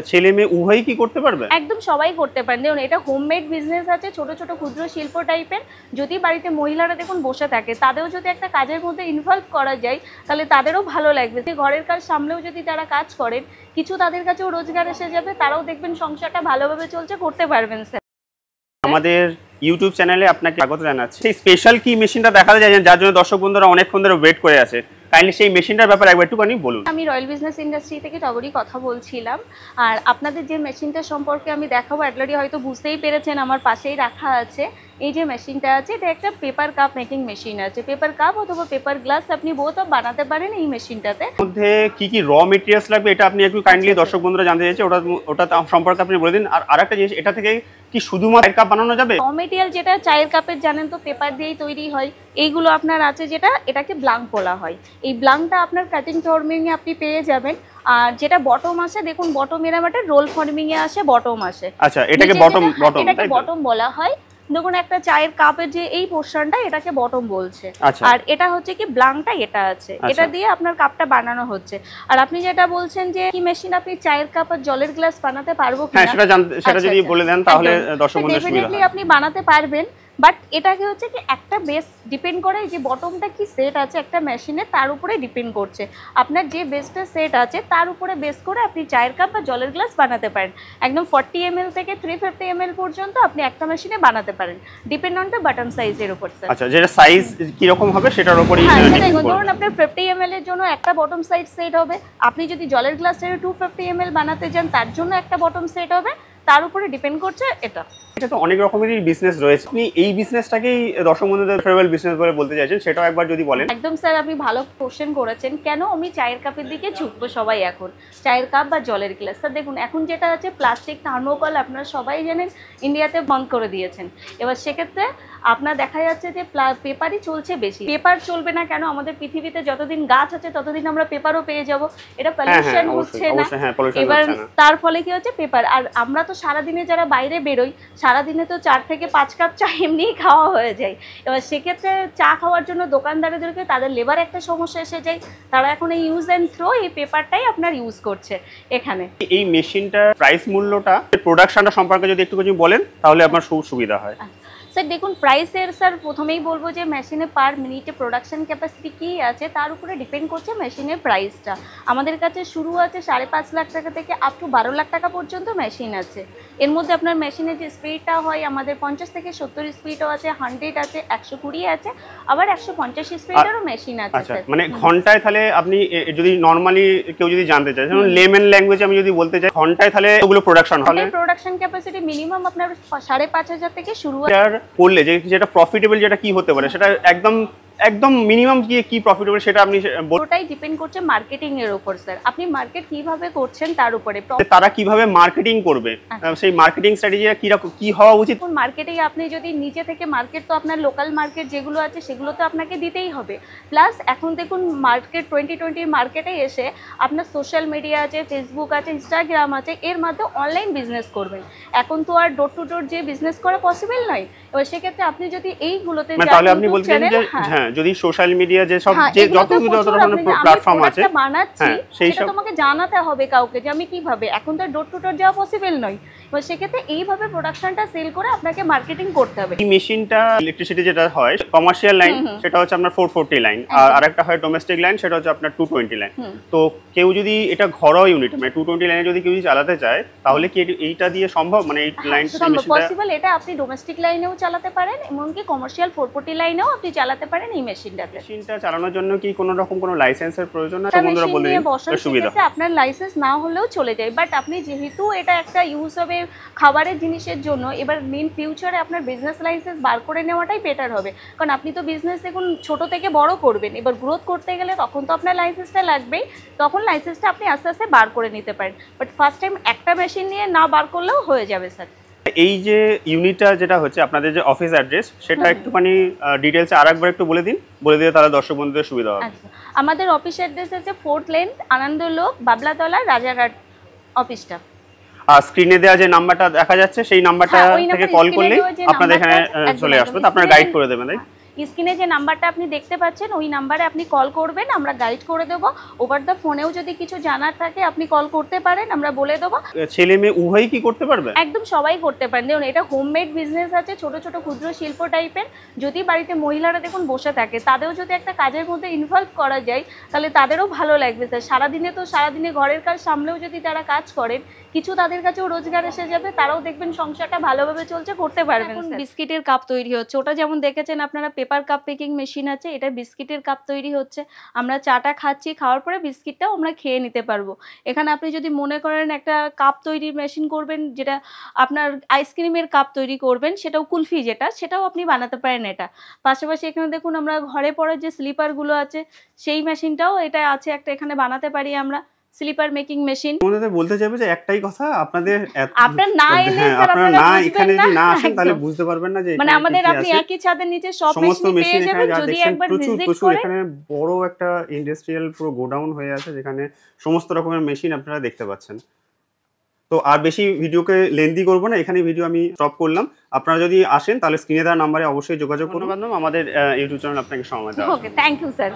ছেলে মেয়ে উভয়ই কি করতে পারবে? একদম সবাই করতে পারেন। দেখুন এটা হোমমেড বিজনেস আছে, ছোট ছোট ক্ষুদ্র শিল্প টাইপের। যদি বাড়িতে মহিলারা দেখুন বসে থাকে, তাদেরও যদি একটা কাজের মধ্যে ইনভলভ করা যায় তাহলে তাদেরও ভালো লাগবে। যে ঘরের কাজ সামলেও যদি তারা কাজ করেন, কিছু তাদের কাছেও রোজগার এসে যাবে, তারাও দেখবেন সংসারটা ভালোভাবে চলছে, করতে পারবেন স্যার। আমাদের ইউটিউব চ্যানেলে আপনাকে স্বাগত জানাচ্ছি। সেই স্পেশাল কি মেশিনটা দেখাতে যায় যার জন্য দর্শক বন্ধুরা অনেকক্ষণ ধরে ওয়েট করে আছে, কাইন্ডলি সেই মেশিনটার ব্যাপারে একটুখানি বলুন। আমি রয়্যাল বিজনেস ইন্ডাস্ট্রি থেকে টগরি কথা বলছিলাম। আর আপনাদের যে মেশিনটা সম্পর্কে আমি দেখাবো, অলরেডি হয়তো বুঝতেই পেরেছেন, আমার পাশেই রাখা আছে। এই যে মেশিনটা আছে, এটা একটা পেপার কাপ মেকিং মেশিন আছে। পেপার কাপ অথবা পেপার গ্লাস আপনি বোথ বানাতে পারেন এই মেশিনটাতে। মধ্যে কি কি র মেটেরিয়ালস লাগবে এটা আপনি একটু কাইন্ডলি দর্শক বন্ধুরা জানতে চাইছে, ওটা সম্পর্কে আপনি বলে দিন। আর আরেকটা জিনিস, এটা থেকে কি শুধুমাত্র কাপ বানানো যাবে? র মেটেরিয়াল যেটা চায়ের কাপের জানেন তো পেপার দিয়েই তৈরি হয়। এইগুলো আপনার আছে, যেটা এটাকে ব্লাঙ্ক বলা হয়। এই ব্লাঙ্কটা আপনার কাটিং ফর্মিংয়ে আপনি পেয়ে যাবেন। আর যেটা বটম আসে, দেখুন বটম এরামাটা রোল ফর্মিংয়ে আসে, বটম আসে। আচ্ছা, এটাকে এটাকে বটম বলা হয়। দেখুন একটা চায়ের কাপের যে এই পোর্শনটা, এটাকে বটম বলছে। আর এটা হচ্ছে কি ব্লাঙ্কটা, এটা আছে, এটা দিয়ে আপনার কাপটা বানানো হচ্ছে। আর আপনি যেটা বলছেন যে কি মেশিন আপনি চায়ের কাপ আর জলের গ্লাস বানাতে পারবো কিনা, সেটা যদি বলে দেন তাহলে দর্শক বন্ধুদের সুবিধা হয়। আপনি বানাতে পারবেন। বাট এটাকে হচ্ছে কি একটা বেস ডিপেন্ড করে, যে বটমটা কি সেট আছে একটা মেশিনে, তার উপরে ডিপেন্ড করছে। আপনার যে বেসটা সেট আছে তার উপরে বেস করে আপনি চায়ের কাপ বা জলের গ্লাস বানাতে পারেন। একদম 40 ml থেকে 350 ml পর্যন্ত আপনি একটা মেশিনে বানাতে পারেন, ডিপেন্ড অন দ্য বাটন সাইজের উপর স্যার। আচ্ছা, যেটা সাইজ কি রকম হবে সেটার উপরই। ধরুন আপনার 50 ml এর জন্য একটা বটম সাইজ সেট হবে। আপনি যদি জলের গ্লাসের 250 ml বানাতে চান, তার জন্য একটা বটম সেট হবে। তার উপরে ডিপেন্ড করছে এটা তো অনেক রকমেরই বিজনেস রয়েছে। আপনি এই বিজনেসটাকেই দর্শক বন্ধুদের ফেভারিট বিজনেস বলে বলতে চাইছেন, সেটাও একবার যদি বলেন। একদম স্যার, আপনি ভালো কোশ্চেন করেছেন। কেন আমি চায়ের কাপের দিকে ঝুঁকবো সবাই এখন, চায়ের কাপ বা জলের গ্লাস। স্যার দেখুন, এখন যেটা আছে প্লাস্টিক থার্মোকল, আপনারা সবাই জানেন ইন্ডিয়াতে বন্ধ করে দিয়েছেন। এবার সেক্ষেত্রে আপনার দেখা যাচ্ছে যে পেপারই চলছে বেশি। পেপার চলবে না কেন? আমাদের পৃথিবীতে যতদিন গাছ আছে ততদিন আমরা পেপারও পেয়ে যাব। এটা পলিউশন হচ্ছে না। এবার তার ফলে কি হচ্ছে, পেপার। আর আমরা তো সারাদিনে যারা বাইরে বেরোই, সারাদিনে তো 4 থেকে 5 কাপ চা এমনিই খাওয়া হয়ে যায়। এবার সেক্ষেত্রে চা খাওয়ার জন্য দোকানদারদেরকে তাদের লেবার একটা সমস্যা এসে যায়। তারা এখন এই ইউজ অ্যান্ড থ্রো এই পেপারটাই আপনার ইউজ করছে এখানে। এই মেশিনটার প্রাইস মূল্যটা, প্রোডাকশনটা সম্পর্কে যদি একটু কিছু বলেন তাহলে আপনার সুবিধা হয়। স্যার দেখুন, প্রাইসের স্যার প্রথমেই বলবো যে মেশিনে পার মিনিটে প্রোডাকশন ক্যাপাসিটি কী আছে তার উপরে ডিপেন্ড করছে মেশিনের প্রাইসটা। আমাদের কাছে শুরু আছে 5.5 লাখ টাকা থেকে আপ টু 12 লাখ টাকা পর্যন্ত মেশিন আছে। এর মধ্যে আপনার মেশিনের যে স্পিডটা হয়, আমাদের 50 থেকে 70 স্পিডও আছে, 100 আছে, 120 আছে, আবার 150 স্পিডেরও মেশিন আছে। আচ্ছা, মানে ঘন্টায় তাহলে আপনি যদি নরমালি কেউ যদি জানতে চায়, যেমন লেমন ল্যাঙ্গুয়েজে আমি যদি বলতে চাই, ঘন্টায় তাহলে ওগুলো প্রোডাকশন হলে প্রোডাকশন ক্যাপাসিটি মিনিমাম আপনার 5,500 থেকে শুরু করলে যেটা প্রফিটেবল, যেটা কি হতে পারে, সেটা একদম মিনিমাম কি প্রফিটেবল, সেটা আপনি পুরোটাই ডিপেন্ড করছে মার্কেটিং এর উপর স্যার। আপনি মার্কেট কিভাবে করছেন তার উপরে। তারা কিভাবে মার্কেটিং করবে, সেই মার্কেটিং স্ট্র্যাটেজিটা কি হওয়া উচিত। মার্কেটিং আপনি যদি নিজে থেকে, মার্কেট তো আপনার লোকাল মার্কেট যেগুলো আছে সেগুলো তো আপনাকে দিতেই হবে। প্লাস এখন দেখুন মার্কেট 2020 মার্কেটে এসে আপনার সোশ্যাল মিডিয়া আছে, ফেসবুক আছে, ইনস্টাগ্রাম আছে, এর মাধ্যমে অনলাইন বিজনেস করবেন। এখন তো আর ডোর টু ডোর যে বিজনেস করা পসিবল নয়। এবার সেক্ষেত্রে আপনি যদি এইগুলোতে, তাহলে আপনি বলছেন যে হ্যাঁ, যদি সোশ্যাল মিডিয়া যে সব যে যত ধরনের প্ল্যাটফর্ম আছে বানাচ্ছি, সেটা তোমাকে জানাতে হবে কাউকে যে আমি কিভাবে। এখন তো ডোর টু ডোর যাওয়া পসিবল নয়। এবার সেক্ষেত্রে এইভাবে প্রোডাকশনটা সেল করে আপনাকে মার্কেটিং করতে হবে। এই মেশিনটা ইলেকট্রিসিটি যেটা হয় কমার্শিয়াল লাইন, সেটা হচ্ছে আপনার 440 লাইন, আর আরেকটা হয় ডোমেস্টিক লাইন, সেটা হচ্ছে আপনার 220 লাইন। তো কেউ যদি এটা ঘরোয়া ইউনিট মানে 220 লাইনে যদি কেউ চালাতে চায়, তাহলে কি এইটা দিয়ে সম্ভব? মানে এই লাইনটা পসিবল। এটা আপনি ডোমেস্টিক লাইনেও চালাতে পারেন, এমনকি কমার্শিয়াল 440 লাইনেও আপনি চালাতে পারেন এই মেশিনটাকে। মেশিনটা চালানোর জন্য কি কোনো রকম কোনো লাইসেন্সের প্রয়োজন আছে? বন্ধুরা বলে দিন সুবিধা। আপনার লাইসেন্স না হলেও চলে যায়, বাট আপনি যেহেতু এটা একটা ইউজ হবে খাবারের জিনিসের জন্য, এবার মেন ফিউচারে আপনার বিজনেস লাইসেন্স বার করে নেওয়াটাই বেটার হবে। কারণ আপনি তো বিজনেস দেখুন ছোট থেকে বড় করবেন, এবার গ্রোথ করতে গেলে তখন তো আপনার লাইসেন্সটা লাগবেই। তখন লাইসেন্সটা আপনি আস্তে আস্তে বার করে নিতে পারেন, বাট ফার্স্ট টাইম একটা মেশিন নিয়ে না বার করলেও হয়ে যাবে স্যার। এই যে ইউনিটটা যেটা হচ্ছে আপনাদের যে অফিস অ্যাড্রেস, সেটা একটুখানি ডিটেলসে আরেকবার একটু বলে দিলে তাহলে দর্শক বন্ধুদের সুবিধা হবে। আমাদের অফিস অ্যাড্রেস আছে 4th লেন, আনন্দলোক, বাবলাতলা, রাজারহাট অফিসটা। আর স্ক্রিনে দেওয়া যে নাম্বারটা দেখা যাচ্ছে, সেই নাম্বারটা থেকে কল করলেই আপনাদের এখানে চলে আসবে, তো আপনারা গাইড করে দেবেন। স্ক্রিনে যে নাম্বারটা আপনি দেখতে পাচ্ছেন ওই নাম্বারে আপনি কল করবেন, আমরা গাইড করে দেবো। ওভার দ্য ফোনেও যদি কিছু জানার থাকে আপনি কল করতে পারেন, আমরা বলে দেবো। ছেলে মেয়ে উভয়ই কি করতে পারবে? একদম সবাই করতে পারেন। দেখুন এটা হোমমেড বিজনেস আছে, ছোট ছোট ক্ষুদ্র শিল্প টাইপের। যদি বাড়িতে মহিলারা দেখুন বসে থাকে, তাদেরও যদি একটা কাজের মধ্যে ইনভলভ করা যায় তাহলে তাদেরও ভালো লাগবে স্যার। সারাদিনে ঘরের কাজ সামলেও যদি তারা কাজ করেন, কিছু তাদের কাছেও রোজগার এসে যাবে, তারাও দেখবেন সংসারটা ভালোভাবে চলছে, করতে পারবেন। বিস্কিটের কাপ তৈরি হচ্ছে, ওটা যেমন দেখেছেন আপনারা পেপার কাপ মেকিং মেশিন আছে, এটা বিস্কিটের কাপ তৈরি হচ্ছে। আমরা চাটা খাচ্ছি, খাওয়ার পরে বিস্কিটটাও আমরা খেয়ে নিতে পারবো। এখানে আপনি যদি মনে করেন একটা কাপ তৈরির মেশিন করবেন, যেটা আপনার আইসক্রিমের কাপ তৈরি করবেন, সেটাও কুলফি সেটাও আপনি বানাতে পারেন এটা। পাশাপাশি এখানে দেখুন আমরা ঘরে পরে যে স্লিপারগুলো আছে সেই মেশিনটাও এটা আছে একটা, এখানে বানাতে পারি আমরা স্লিপার মেকিং মেশিন। তোমাদের বলতে চাইবে যে একটাই কথা, আপনাদের আপনার না এলে স্যার আপনারা আপনারা না বুঝবেন এখানে যদি না আসেন একদম। তাহলে বুঝতে পারবেন না যে মানে এখানে আমাদের কি কি আপনি আছে। একই ছাদের নিচে সব সমস্ত মেশিন পেয়ে মেশিন যাবেন এখানে যা যদি দেখছেন একবার প্রচুর ভিজিট প্রচুর করেন। এখানে বড় একটা ইন্ডাস্ট্রিয়াল পুরো গোডাউন হয়ে আছে, যেখানে সমস্ত রকমের মেশিন আপনারা দেখতে পাচ্ছেন। তো আর বেশি ভিডিওকে লেন্দি করবো না, এখানে ভিডিও আমি স্টপ করলাম। আপনারা যদি আসেন তাহলে স্ক্রিনে দেওয়া নাম্বারে অবশ্যই যোগাযোগ করুন। ধন্যবাদ ম্যাম, আমাদের ইউটিউব চ্যানেল আপনাকে সময় দেওয়া। ওকে, থ্যাংক ইউ স্যার।